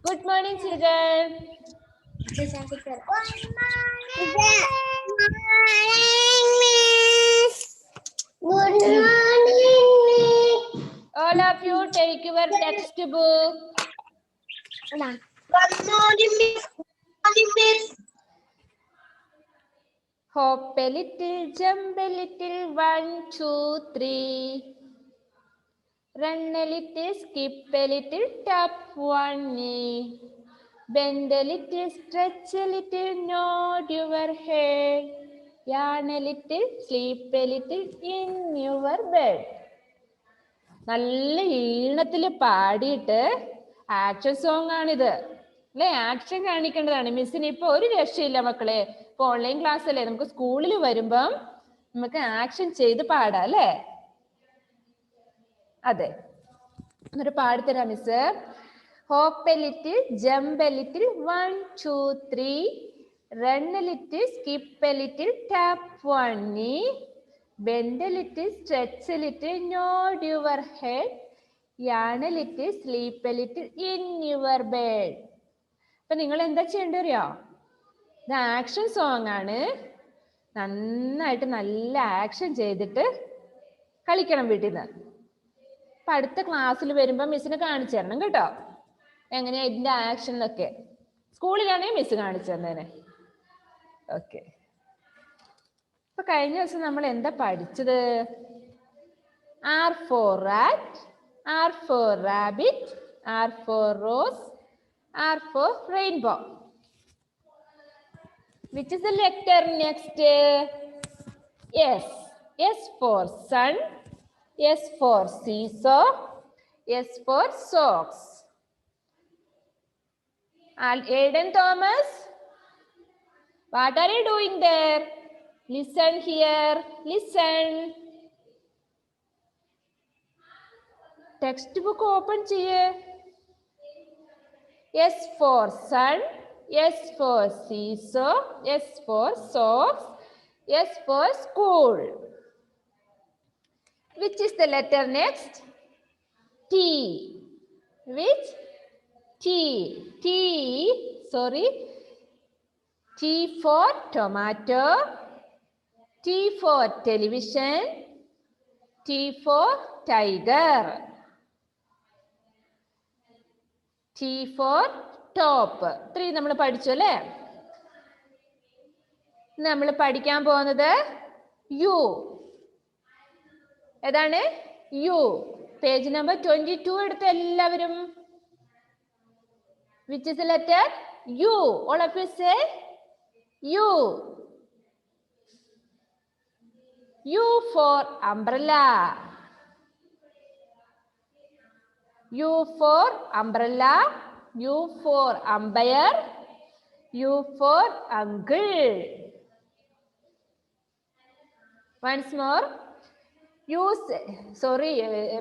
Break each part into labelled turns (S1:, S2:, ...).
S1: Good morning, children.
S2: Good morning,
S1: All of you take your textbook.
S2: Good morning, Miss. Good morning, Miss.
S1: Hop a little, jump a little, 1, 2, 3. Run a little, skip a little, tap one knee. Bend a little, stretch a little, nod your head. Yawn a little, sleep a little in your bed. നല്ല ഈണത്തിൽ പാടിയിട്ട് action song ആണിത് അല്ലെ. Action കാണിക്കേണ്ടതാണ്. മിസ്സിന് ഇപ്പൊ ഒരു രക്ഷയില്ല മക്കളെ. ഇപ്പൊ ഓൺലൈൻ ക്ലാസ് അല്ലേ, നമുക്ക് സ്കൂളിൽ വരുമ്പം നമുക്ക് ആക്ഷൻ ചെയ്ത് പാടാം അല്ലേ. അതെ, എന്നിട്ട് പാടിത്തരാം miss. Hop a little, jump a little, 1, 2, 3. Run a little, skip a little, tap one knee. Bend a little, stretch a little, nod your head. Yawn a little, sleep a little in your bed. അപ്പൊ നിങ്ങൾ എന്താ ചെയ്യേണ്ടത് അറിയോ? ഇത് action song ആണ്. നന്നായിട്ട് നല്ല action ചെയ്തിട്ട് കളിക്കണം വീട്ടിൽ നിന്ന്. അപ്പൊ അടുത്ത ക്ലാസ്സിൽ വരുമ്പോൾ മിസ്സിന് കാണിച്ചു തരണം കേട്ടോ, എങ്ങനെയാ ഇതിന്റെ ആക്ഷനൊക്കെ. സ്കൂളിലാണെങ്കിൽ മിസ് കാണിച്ചു തന്നേനെ. ഓക്കെ. അപ്പൊ കഴിഞ്ഞ ദിവസം നമ്മൾ എന്താ പഠിച്ചത്? R for rat, R for rabbit, R for rose, R for rainbow. Which is the letter next? S. S for sun, S for seesaw, S for socks. Aiden Thomas, what are you doing there? Listen here, listen. Textbook open cheyiye. S for sun, S for seesaw, S for socks, S for school. Which is the letter next? T. Which? T. T. Sorry. T for tomato. T for television, T for tiger, T for top. 3 നമ്മൾ പഠിച്ചു അല്ലേ. നമ്മൾ പഠിക്കാൻ പോകുന്നത് U. ഏതാണ്? U. Page number 22 എടുത്ത എല്ലാവരും. Which is the letter? U. All of you say U. U for umbrella. U for umbrella. U for umpire. U for uncle. Once more. You say, sorry,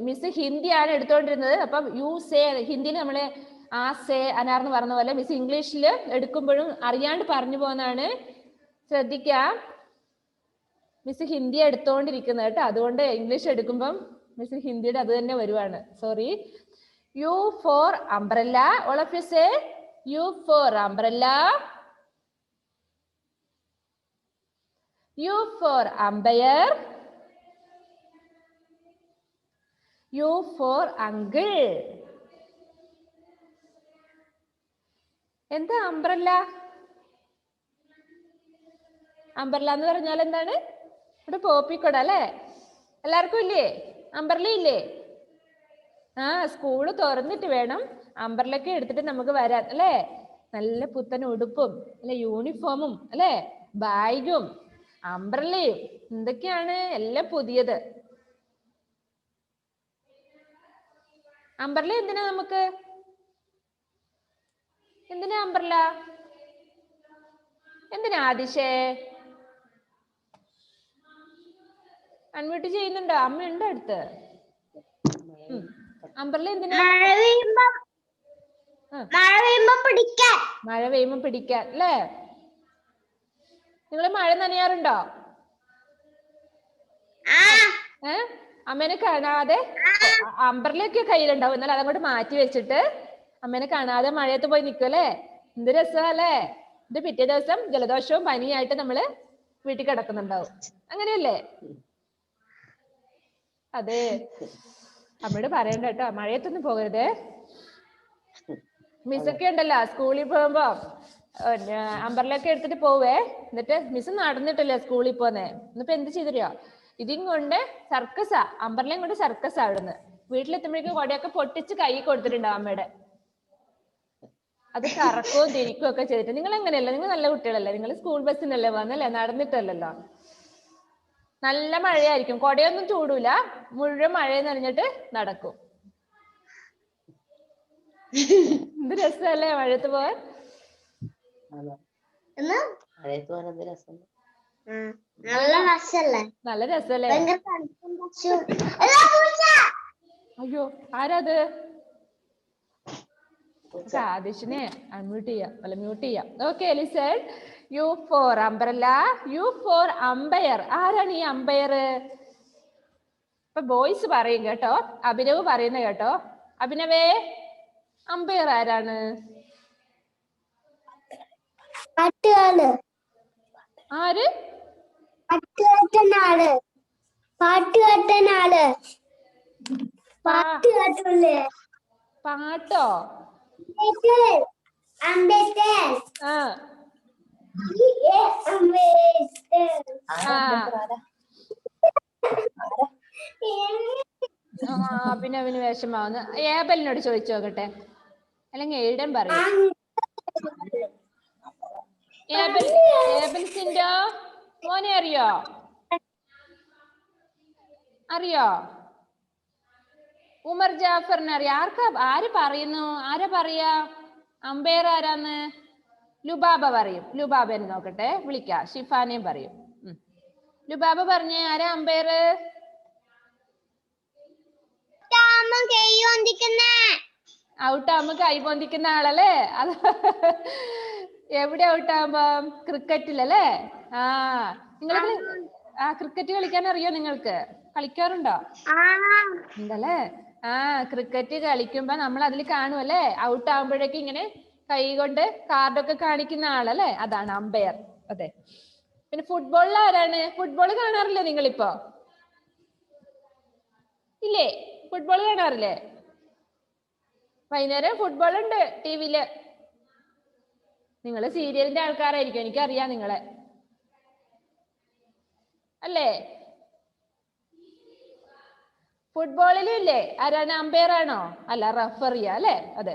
S1: miss ഹിന്ദിയാണ് എടുത്തോണ്ടിരുന്നത്. അപ്പം you say, ഹിന്ദിയിൽ നമ്മൾ ആ say അനാർന്ന് പറഞ്ഞ പോലെ miss ഇംഗ്ലീഷിൽ എടുക്കുമ്പോഴും അറിയാണ്ട് പറഞ്ഞു പോകുന്നതാണ്, ശ്രദ്ധിക്കാം. മിസ് ഹിന്ദി എടുത്തോണ്ടിരിക്കുന്നത് കേട്ടോ, അതുകൊണ്ട് ഇംഗ്ലീഷ് എടുക്കുമ്പം മിസ് ഹിന്ദിയുടെ അത് തന്നെ വരുവാണ്. Sorry. U for umbrella. All of you say U for umbrella. U for umpire. U for uncle. എന്താ അംബ്രല്ല? അംബ്രല്ല എന്ന് പറഞ്ഞാൽ എന്താണ്? ഇവിടെ പോപ്പിക്കൊട അല്ലേ? എല്ലാവർക്കും ഇല്ലേ അംബ്രല്ല? ഇല്ലേ? ആ, സ്കൂള് തുറന്നിട്ട് വേണം അംബ്രല്ലൊക്കെ എടുത്തിട്ട് നമുക്ക് വരാൻ അല്ലേ. നല്ല പുത്തൻ ഉടുപ്പും അല്ലെ, യൂണിഫോമും അല്ലെ, ബാഗും അംബ്രല്ലയും എന്തൊക്കെയാണ് എല്ലാം പുതിയത്. അംബ്രല്ല എന്തിനാ നമുക്ക്? എന്തിനാ അംബ്രല്ല? എന്തിനാ ആദിശേ? അൺമ്യൂട്ട് ചെയ്യുന്നുണ്ടോ? അമ്മയുണ്ടോ അടുത്ത്? അംബ്രല്ല എന്തിനാ? മഴ പെയ്യുമ്പോ പിടിക്കാൻ അല്ലേ? നിങ്ങൾ മഴ നനയാറുണ്ടോ? അമ്മേനെ കാണാതെ അംബ്രല്ലയൊക്കെ കയ്യിലുണ്ടാവും, എന്നാൽ അതങ്ങോട്ട് മാറ്റി വെച്ചിട്ട് അമ്മേനെ കാണാതെ മഴയത്ത് പോയി നിൽക്കും അല്ലേ? എന്ത് രസമല്ലേ? ഇത് പിറ്റേ ദിവസം ജലദോഷവും പനിയായിട്ട് നമ്മള് വീട്ടിൽ കിടക്കുന്നുണ്ടാവും. അങ്ങനെയല്ലേ? അതെ. അമ്മയോട് പറയണ്ട കേട്ടോ, മഴയത്തൊന്നും പോകരുതേ. മിസ്സൊക്കെ ഉണ്ടല്ലോ സ്കൂളിൽ പോകുമ്പോ അമ്പർലൊക്കെ എടുത്തിട്ട് പോവേ. എന്നിട്ട് മിസ് നടന്നിട്ടല്ലേ സ്കൂളിൽ പോന്നേ. എന്നിട്ട് എന്ത് ചെയ്തറിയോ? ഇതും കൊണ്ട് സർക്കസാ, അമ്പർലയും കൊണ്ട് സർക്കസാ അവിടുന്ന്. വീട്ടിലെത്തുമ്പോഴേക്കും കൊടയൊക്കെ പൊട്ടിച്ച് കൈ കൊടുത്തിട്ടുണ്ടാവും അമ്മയുടെ. അത് കറക്കവും തിരിക്കും ഒക്കെ ചെയ്തിട്ട്. നിങ്ങൾ എങ്ങനെയല്ല? നിങ്ങൾ നല്ല കുട്ടികളല്ലേ? നിങ്ങൾ സ്കൂൾ ബസ്സിനല്ലേ വന്നല്ലേ? നടന്നിട്ടല്ലല്ലോ. നല്ല മഴയായിരിക്കും, കൊടയൊന്നും ചൂടൂല, മുഴുവൻ മഴയെന്ന് അറിഞ്ഞിട്ട് നടക്കും. എന്ത് രസമല്ലേ മഴയത്ത് പോവാൻ? നല്ല രസല്ലേ? അയ്യോ, ആരാത്? ആദിഷിനെ അൺമ്യൂട്ട് ചെയ്യാം, അല്ല മ്യൂട്ട് ചെയ്യാം. Okay, listen. U for umbrella, U for umpire. ആരാണ് ഈ അമ്പയർ? ഇപ്പൊ ബോയ്സ് പറയും കേട്ടോ, അഭിനവ് പറയുന്ന കേട്ടോ. അഭിനവേ, അമ്പയർ ആരാണ്? ആര്? പാട്ടോ? പിന്നെ അവന് വിഷമാവുന്നു. ഏബലിനോട് ചോദിച്ചു നോക്കട്ടെ, അല്ലെങ്കിൽ എഴുതാൻ പറയും. ഏബൽസിന്റെ മോനെ അറിയോ? അറിയോ? ഉമർ ജാഫറിനെ അറിയോ? ആര് പറയുന്നു? ആരാ പറയാ അമ്പയർ ആരാന്ന്? ലുബാബ പറയും. ലുബാബനെ നോക്കട്ടെ, വിളിക്കാം. ഷിഫാനെയും പറയും. ലുബാബ പറഞ്ഞേ, ആരാ അമ്പയർ? ഔട്ടാകുമ്പോ കൈ പൊന്തിക്കുന്ന ആളല്ലേ? അത് എവിടെ ഔട്ടാകുമ്പോ? ക്രിക്കറ്റിലല്ലേ? നിങ്ങൾക്ക് ക്രിക്കറ്റ് കളിക്കാൻ അറിയോ? നിങ്ങൾക്ക് കളിക്കാറുണ്ടോ? ഉണ്ടല്ലേ? ക്രിക്കറ്റ് കളിക്കുമ്പോ നമ്മൾ അതിൽ കാണുമല്ലേ, ഔട്ട് ആകുമ്പോഴേക്കും ഇങ്ങനെ കൈ കൊണ്ട് കാർഡൊക്കെ കാണിക്കുന്ന ആളല്ലേ, അതാണ് അമ്പയർ. അതെ. പിന്നെ ഫുട്ബോളിൽ ആരാണ്? ഫുട്ബോൾ കാണാറില്ലേ നിങ്ങളിപ്പോ? ഇല്ലേ? ഫുട്ബോൾ കാണാറില്ലേ? വൈകുന്നേരം ഫുട്ബോൾ ഉണ്ട് ടിവിയില്. നിങ്ങൾ സീരിയലിന്റെ ആൾക്കാരായിരിക്കും, എനിക്കറിയാം നിങ്ങളെ, അല്ലേ? ഫുട്ബോളിലും ഇല്ലേ ആരാണ്? അമ്പയർ ആണോ? അല്ല, റഫറിയാ അല്ലേ? അതെ.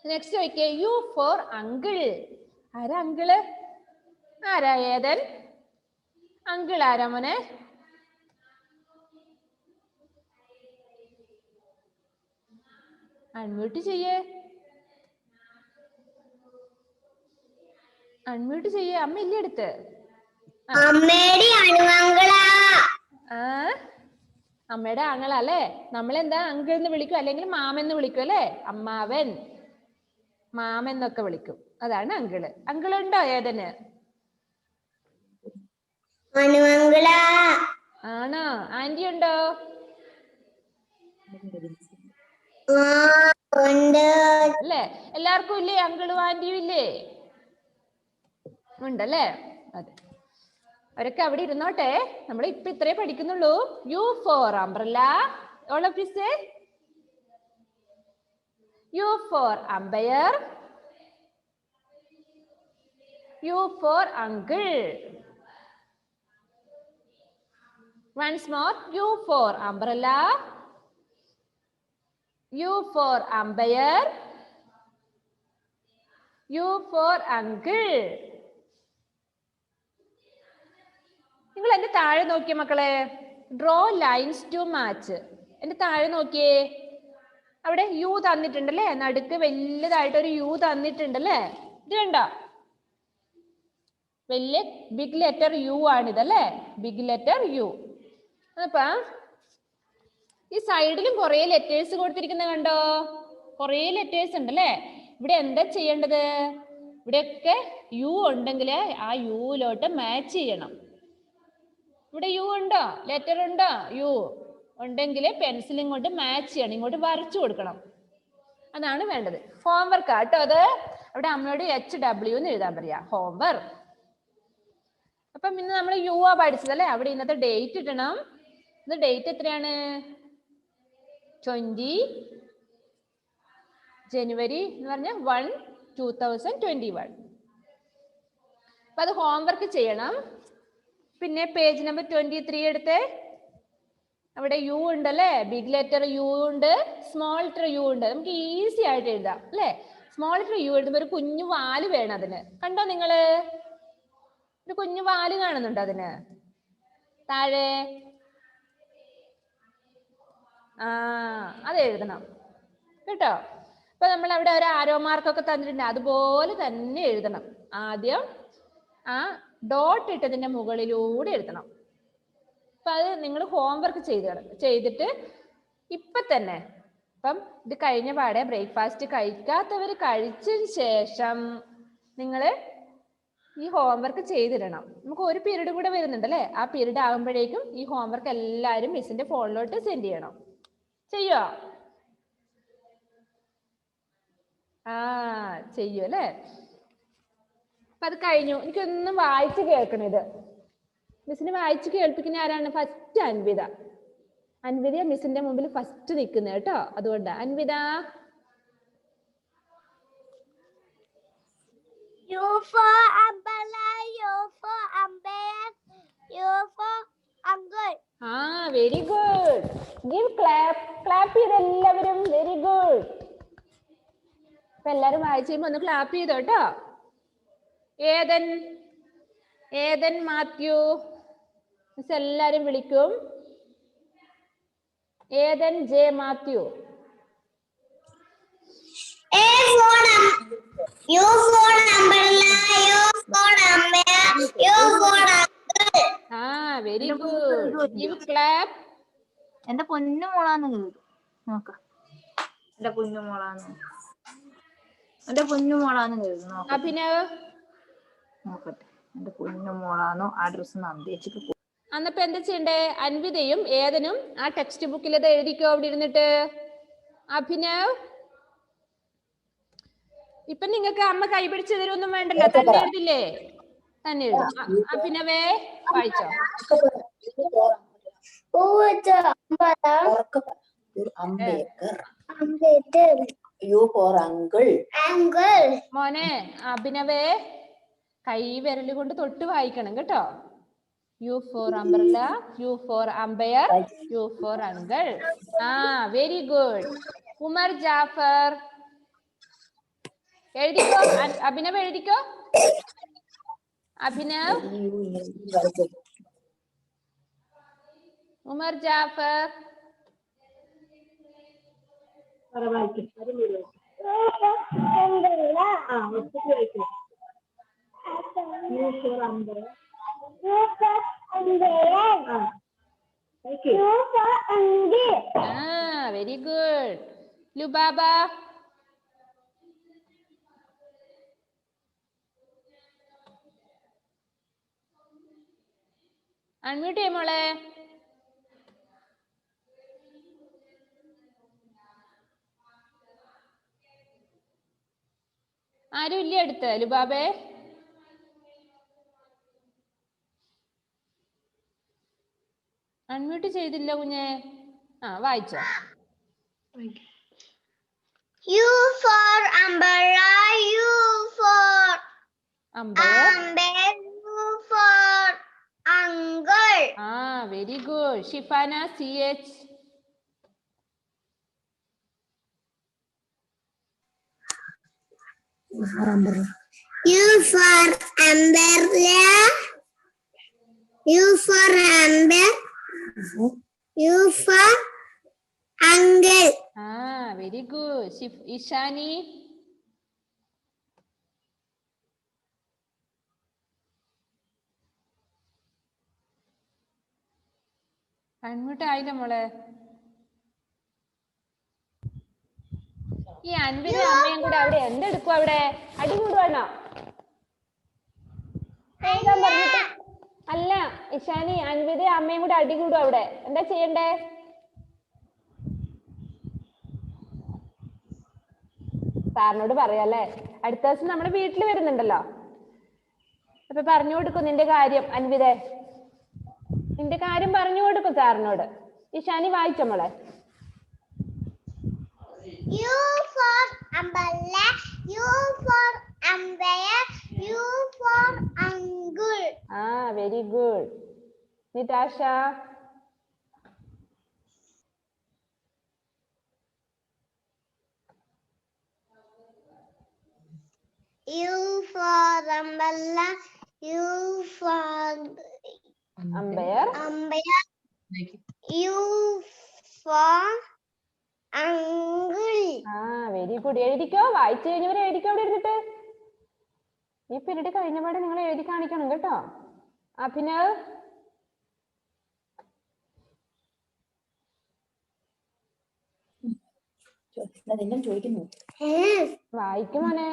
S1: നെക്സ്റ്റ് ചോദിക്കേ, യു ഫോർ അങ്കിൾ. ആരാ അങ്കിള്? ആരാ ഏതൻ? അങ്കിൾ ആരാ മോനെ? അൺമ്യൂട്ട് ചെയ്യേ, അൺമ്യൂട്ട് ചെയ്യേ. അമ്മ ഇല്ലേ അടുത്ത്? അമ്മയുടെ ആങ്ങള അല്ലേ? നമ്മളെന്താ അങ്കിൾ എന്ന് വിളിക്കും, അല്ലെങ്കിൽ മാമെന്ന് വിളിക്കും അല്ലേ? അമ്മാവൻ, മാമെന്നൊക്കെ വിളിക്കും. അതാണ് അങ്കിള്. അങ്കിളുണ്ടോ ഏതന്? ആണോ? ആന്റി ഉണ്ടോ? അല്ലേ? എല്ലാവർക്കും ഇല്ലേ? അങ്കിളും ആന്റിയും ഇല്ലേ? ഉണ്ടല്ലേ? അതെ. അവരൊക്കെ അവിടെ ഇരുന്നോട്ടെ, നമ്മൾ ഇപ്പൊ ഇത്രേ പഠിക്കുന്നുള്ളൂ. U for umbrella. All of you say U for umpire, U for uncle. Once more, U for umbrella, U for umpire, U for uncle. നിങ്ങൾ എന്റെ താഴെ നോക്കിയേ മക്കളെ, ഡ്രോ ലൈൻസ് ടു മാച്ച്. എന്റെ താഴെ നോക്കിയേ, അവിടെ യു തന്നിട്ടുണ്ടല്ലേ, നടുക്ക് വലിയതായിട്ട് ഒരു യു തന്നിട്ടുണ്ടല്ലേ? ഇത് കണ്ടോ? വലിയ ബിഗ് ലെറ്റർ യു ആണിതല്ലേ? Big letter U. അപ്പൊ ഈ സൈഡിലും കുറെ ലെറ്റേഴ്സ് കൊടുത്തിരിക്കുന്ന കണ്ടോ? കുറെ ലെറ്റേഴ്സ് ഉണ്ടല്ലേ? ഇവിടെ എന്താ ചെയ്യേണ്ടത്? ഇവിടെയൊക്കെ യു ഉണ്ടെങ്കിൽ ആ യുയിലോട്ട് മാച്ച് ചെയ്യണം. ഇവിടെ യു ഉണ്ടോ? ലെറ്റർ ഉണ്ടോ? യു ഉണ്ടെങ്കിൽ പെൻസിൽ ഇങ്ങോട്ട് മാച്ച് ചെയ്യണം, ഇങ്ങോട്ട് വരച്ചു കൊടുക്കണം. അതാണ് വേണ്ടത്. ഹോംവർക്ക് ആട്ടോ അത്. അവിടെ അമ്മയോട് HW എന്ന് എഴുതാൻ പറയാ, ഹോംവർക്ക്. അപ്പം ഇന്ന് നമ്മൾ യു ആ പഠിച്ചത് അല്ലേ? അവിടെ ഇന്നത്തെ ഡേറ്റ് ഇടണം. ഇന്ന് ഡേറ്റ് എത്രയാണ്? 20 ജനുവരി എന്ന് പറഞ്ഞ 1, 2021. അപ്പൊ അത് ഹോംവർക്ക് ചെയ്യണം. പിന്നെ പേജ് നമ്പർ 23 എടുത്തേ. അവിടെ യു ഉണ്ടല്ലേ, ബിഗ് ലെറ്റർ യു ഉണ്ട്, സ്മോൾ ലെറ്റർ യു ഉണ്ട്. നമുക്ക് ഈസി ആയിട്ട് എഴുതാം അല്ലേ? സ്മോൾ ലെറ്റർ യു എഴുതുമ്പോൾ ഒരു കുഞ്ഞു വാല് വേണം അതിന്. കണ്ടോ നിങ്ങള്? ഒരു കുഞ്ഞു വാല് കാണുന്നുണ്ടോ അതിന് താഴെ? അത് എഴുതണം കേട്ടോ. അപ്പൊ നമ്മൾ അവിടെ ഒരു ആരോ മാർക്കൊക്കെ തന്നിട്ടുണ്ട്, അതുപോലെ തന്നെ എഴുതണം. ആദ്യം ആ ഡോട്ട് ഇട്ടതിന്റെ മുകളിലൂടെ എഴുതണം. അപ്പൊ അത് നിങ്ങൾ ഹോംവർക്ക് ചെയ്തിട്ട് ഇപ്പൊ തന്നെ, ഇപ്പം ഇത് കഴിഞ്ഞ പാടെ ബ്രേക്ക്ഫാസ്റ്റ് കഴിക്കാത്തവർ കഴിച്ചതിന് ശേഷം നിങ്ങൾ ഈ ഹോംവർക്ക് ചെയ്തിടണം. നമുക്ക് ഒരു പീരീഡ് കൂടെ വരുന്നുണ്ട് അല്ലേ? ആ പീരീഡ് ആകുമ്പോഴേക്കും ഈ ഹോംവർക്ക് എല്ലാവരും മിസ്സിന്റെ ഫോണിലോട്ട് സെൻഡ് ചെയ്യണം. ചെയ്യോ? ചെയ്യൂ അല്ലേ? അപ്പൊ അത് കഴിഞ്ഞു. എനിക്കൊന്നും വായിച്ചു കേൾക്കണം. ഇത് മിസ്സിന് വായിച്ചു കേൾപ്പിക്കുന്ന ആരാണ്? ഫസ്റ്റ് അൻവിത. അൻവിത മിസ്സിന്റെ മുമ്പിൽ ഫസ്റ്റ് നിൽക്കുന്നത് കേട്ടോ. അതുകൊണ്ട് Anvitha,
S2: U for umbrella, U for umpire, U for uncle.
S1: Very good. Give clap. Clap ചെയ്ത് എല്ലാവരും. Very good. അപ്പൊ എല്ലാരും വായിച്ചു കഴിയുമ്പോ ഒന്ന് ക്ലാപ്പ് ചെയ്തോ കേട്ടോ. ഏതൻ മാത്യു മിസ് എല്ലാരും വിളിക്കും. Ethan J Mathew.
S2: U for umbrella, U for umpire, U for uncle.
S1: Very good. Give clap.
S3: എന്റെ പൊന്നു മോളാന്ന് നോക്ക. എന്റെ പൊന്നു മോളാന്ന് കേൾക്കുന്നു.
S1: അഭിനവ്
S3: നോക്കട്ടെ എന്റെ പൊന്നു മോളാന്നോ ആ ഡ്രസ് നന്ദിച്ചിട്ട്.
S1: അന്നപ്പോ എന്താ ചെയ്യണ്ടേ? അൻവിതയും ഏതനും ആ ടെക്സ്റ്റ് ബുക്കിൽ ഇത് എഴുതിക്കോ അവിടെ ഇരുന്നിട്ട്. അഭിനവ്, ഇപ്പൊ നിങ്ങൾക്ക് അമ്മ കൈപിടിച്ച് തരുമൊന്നും വേണ്ടല്ലോ, തന്നെ എഴുതില്ലേ? തന്നെ എഴുതും. അഭിനവേ വായിച്ചോ. മോനെ അഭിനവേ കൈ വിരല് കൊണ്ട് തൊട്ട് വായിക്കണം കേട്ടോ. U for umbrella, U for umpire, U for uncle. Very good. Umar Jafar എഴുതിക്കോ. അഭിനവ് എഴുതിക്കോ. Abhinav, Umar Jafar. Very good. Lubaba, unmute ചെയ്യ മോളെ. ആരും ഇല്ല അടുത്ത്? ലുബാബേ, അൺമ്യൂട്ട് ചെയ്തില്ല കുഞ്ഞെ. വായിച്ചോ.
S2: U for umbrella, U for
S1: umpire,
S2: U for uncle.
S1: Very good. Shifana CH.
S2: U for umbrella, U for umpire, U for uncle.
S1: Very good. Ishani. Unmute ആയില്ല മോളെ. ഈ അൻവിനും അമ്മയും കൂടെ അവിടെ എന്തെടുക്കും? അവിടെ അടികൂടുവാണോ? എഴുതാൻ പറഞ്ഞിട്ട് അല്ല ഇഷാനി, അൻവിത അമ്മയും കൂടെ അടികൂടും അവിടെ. എന്താ ചെയ്യണ്ടേ? സാറിനോട് പറയാല്ലേ. അടുത്ത ദിവസം നമ്മുടെ വീട്ടിൽ വരുന്നുണ്ടല്ലോ. അപ്പൊ പറഞ്ഞു കൊടുക്കും നിന്റെ കാര്യം. അൻവിതേ, നിന്റെ കാര്യം പറഞ്ഞു കൊടുക്കും സാറിനോട്. ഇഷാനി വായിച്ചോ മോളെ.
S2: U for umbrella, U for umpire, U for uncle.
S1: Very good. Nitasha.
S2: U for umbrella, U for
S1: umpire.
S2: umpire, U for uncle.
S1: Very good. എഴുതിക്കോ. വായിച്ചു കഴിഞ്ഞവരെ എഴുതിക്കോ. അവിടെ ഇരുന്നിട്ട് ഈ പീരീഡ് കഴിഞ്ഞപാടെ നിങ്ങൾ എഴുതി കാണിക്കണം കേട്ടോ. അഭിനവ്.
S3: ചോദിക്കുന്നു.
S1: വായിക്കും മോനെ.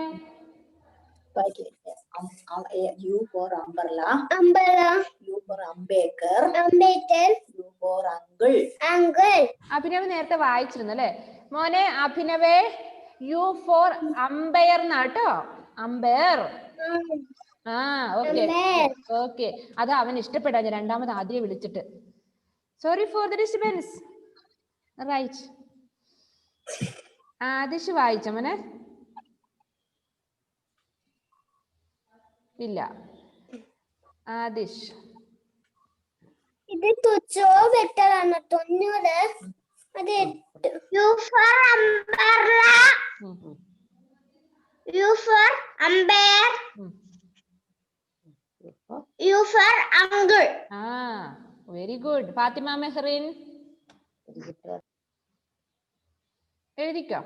S3: U for umbrella,
S2: Umbrella,
S3: U for umbaker,
S2: umbrella,
S3: U for uncle.
S2: uncle.
S1: Abhinav നേരത്തെ വായിച്ചിരുന്നു അല്ലേ മോനെ? അഭിനവേ യു ഫോർ അമ്പയർ എന്നാട്ടോ. അമ്പയർ. ഓക്കെ. അത് അവൻ ഇഷ്ടപ്പെടാ. ഞാൻ രണ്ടാമത് ആദ്യം വിളിച്ചിട്ട്. Sorry for the disturbance. Right. Adish വായിച്ച മോനെ? ഇല്ല. ആദിഷ്.
S2: ഇത് തുച്ചോ വെട്ടലാണ് 90. അത് 8. U for umbrella, U for umpire, U for uncle.
S1: Very good. Fathima Mehrin എഴുതിക്കോ.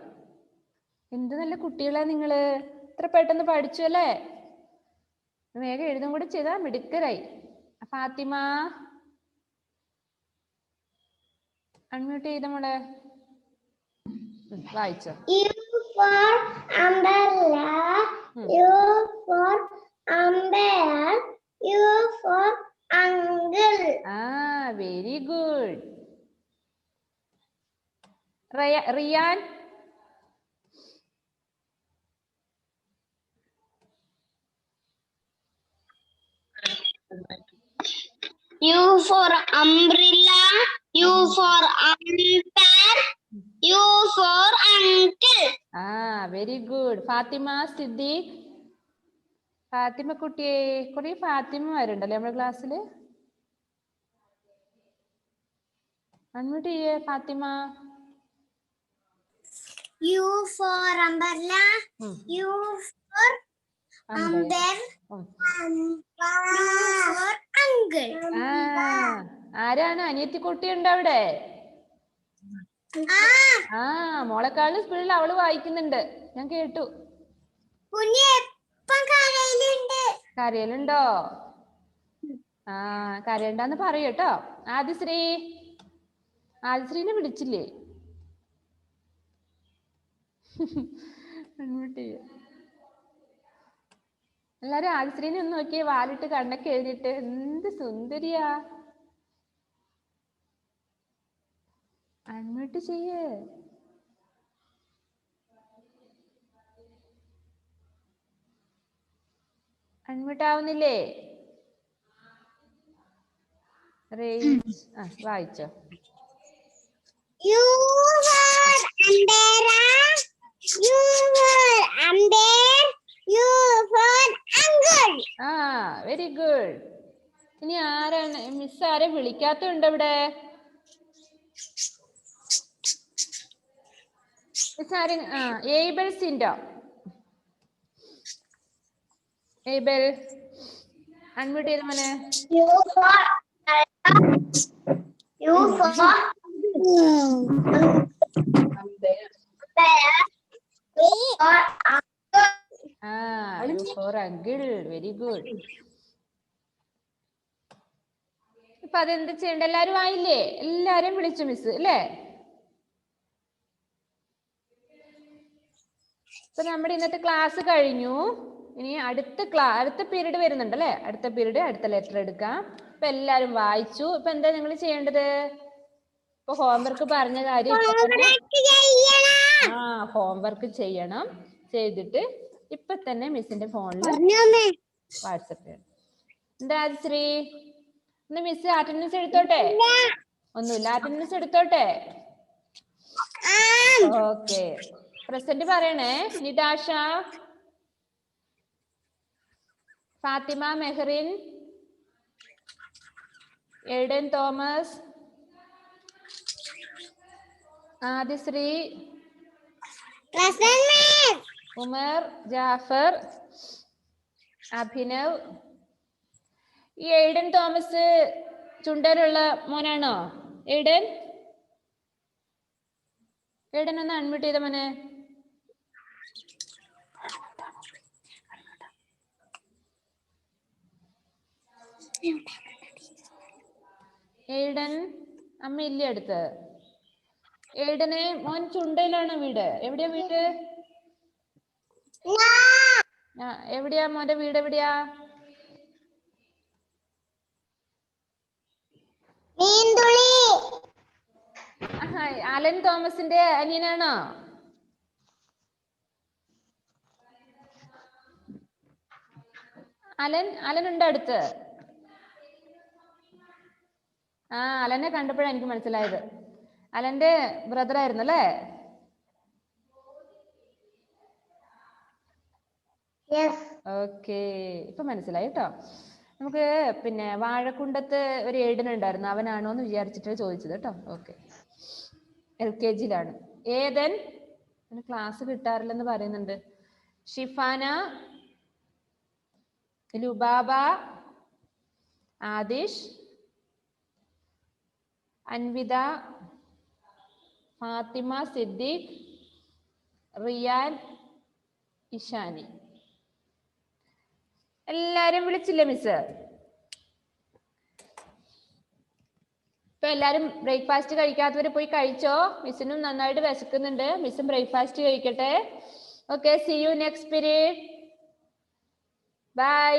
S1: എന്ത് നല്ല കുട്ടികളാ നിങ്ങള്. ഇത്ര പെട്ടെന്ന് പഠിച്ചു അല്ലേ? വേഗം എഴുതും കൂടി ചെയ്താ മിടുക്കരായി. ഫാത്തിമ അൺമ്യൂട്ട് ചെയ്ത മോളെ. വായിച്ചോ.
S2: U for umbrella, U for umpire, U for uncle.
S1: Very good. Riyan.
S2: U for umbrella, U for umpire, U for uncle.
S1: Very good. Fathima Siddique. Fathima കുട്ടിയെ, കുറെ ഫാത്തിമമാരുണ്ടല്ലേ നമ്മുടെ ക്ലാസ്സില്. അൺമ്യൂട്ട് ചെയ്യേ Fathima.
S2: U for umbrella, U for umpire, U for uncle.
S1: ആരാണ്? അനിയത്തി കുട്ടിയുണ്ടോ അവിടെ? മോളെക്കാളും സ്പീഡിൽ അവള് വായിക്കുന്നുണ്ട്. ഞാൻ കേട്ടു. കരയലുണ്ടോ? കരയണ്ടെന്ന് പറയൂ കേട്ടോ. ആദിശ്രീ. ആദിശ്രീനെ വിളിച്ചില്ലേ? എല്ലാരും ആദിശ്രീനെ ഒന്ന് നോക്കിയേ. വാലിട്ട് കണ്ണൊക്കെ എഴുതിയിട്ട് എന്ത് സുന്ദരിയാ. അൺമ്യൂട്ട് ചെയ്യേ. അൺമ്യൂട്ട് ആവുന്നില്ലേ? വായിച്ചോ.
S2: U for umbrella, U for umpire, U for uncle.
S1: Very good. ഇനി ആരാണ്? മിസ് ആരെ വിളിക്കാത്തുണ്ട് ഇവിടെ? മിസ് ആരെ? ഏബൽ സിൻഡോ. ഏബൽ അൺമ്യൂട്ട് ചെയ്ത മോനെ.
S2: U for
S1: uncle. Very good. ഇപ്പൊ അതെന്ത് ചെയ്യണ്ട? എല്ലാരും ആയില്ലേ? എല്ലാരും വിളിച്ചു മിസ് അല്ലേ? ഇപ്പൊ നമ്മുടെ ഇന്നത്തെ ക്ലാസ് കഴിഞ്ഞു. ഇനി അടുത്ത പീരീഡ് വരുന്നുണ്ട് അല്ലേ? അടുത്ത പീരീഡ് അടുത്ത ലെറ്റർ എടുക്കാം. ഇപ്പൊ എല്ലാരും വായിച്ചു. ഇപ്പൊ എന്താ നിങ്ങൾ ചെയ്യേണ്ടത്? ഇപ്പൊ ഹോംവർക്ക് പറഞ്ഞ കാര്യം ഹോംവർക്ക് ചെയ്യണം. ചെയ്തിട്ട് ഇപ്പൊ തന്നെ മിസ്സിന്റെ ഫോണിൽ വാട്സപ്പ് ചെയ്യണം. എന്താ ശ്രീ, ഇന്ന് മിസ് അറ്റൻഡൻസ് എടുത്തോട്ടെ? ഒന്നുമില്ല, അറ്റൻഡൻസ് എടുത്തോട്ടെ? ഓക്കെ, പ്രസന്റ് പറയണേ. Nitasha, Fathima Mehrin, Aiden Thomas, Aadishree, Umar, Jafar, Abhinav. ഈ എയ്ഡൻ തോമസ് ചുണ്ടലുള്ള മോനാണോ? എയ്ഡൻ, എയ്ഡൻ ഒന്ന് അൺമ്യൂട്ട് ചെയ്ത മോനെ. എയ്ഡൻ, അമ്മ ഇല്ലേ അടുത്ത്? എയ്ഡനെ, മോൻ ചുണ്ടയിലാണോ വീട്? എവിടെയാ വീട്? എവിടെയാ മോന്റെ വീട്? എവിടെയാ? അലൻ തോമസിന്റെ അനിയനാണോ? അലൻ ഉണ്ട് അടുത്ത്? അലനെ കണ്ടപ്പോഴാണ് എനിക്ക് മനസ്സിലായത്. അലന്റെ ബ്രദർ ആയിരുന്നു അല്ലേ? ഓക്കെ, ഇപ്പൊ മനസ്സിലായി കേട്ടോ. നമുക്ക് പിന്നെ വാഴക്കുണ്ടത്ത് ഒരു എയ്ഡൻ ഉണ്ടായിരുന്നു, അവനാണോ എന്ന് വിചാരിച്ചിട്ട് ചോദിച്ചത് കേട്ടോ. ഓക്കെ, LKG-യിലാണ്. ഏതൻ ക്ലാസ് കിട്ടാറില്ലെന്ന് പറയുന്നുണ്ട്. ഷിഫാന, ലുബാബ, ആദിഷ്, അൻവിത, ഫാത്തിമ, സിദ്ദീഖ്, റിയാൻ, ഇഷാനി. എല്ലാരും വിളിച്ചില്ലേ മിസ്? ഇപ്പൊ എല്ലാരും ബ്രേക്ക്ഫാസ്റ്റ് കഴിക്കാത്തവര് പോയി കഴിച്ചോ? മിസ്സിനും നന്നായിട്ട് വിശക്കുന്നുണ്ട്. മിസ്സും ബ്രേക്ക്ഫാസ്റ്റ് കഴിക്കട്ടെ. Okay, see you next period. Bye.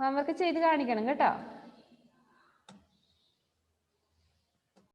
S1: Homework ചെയ്ത് കാണിക്കണം കേട്ടോ.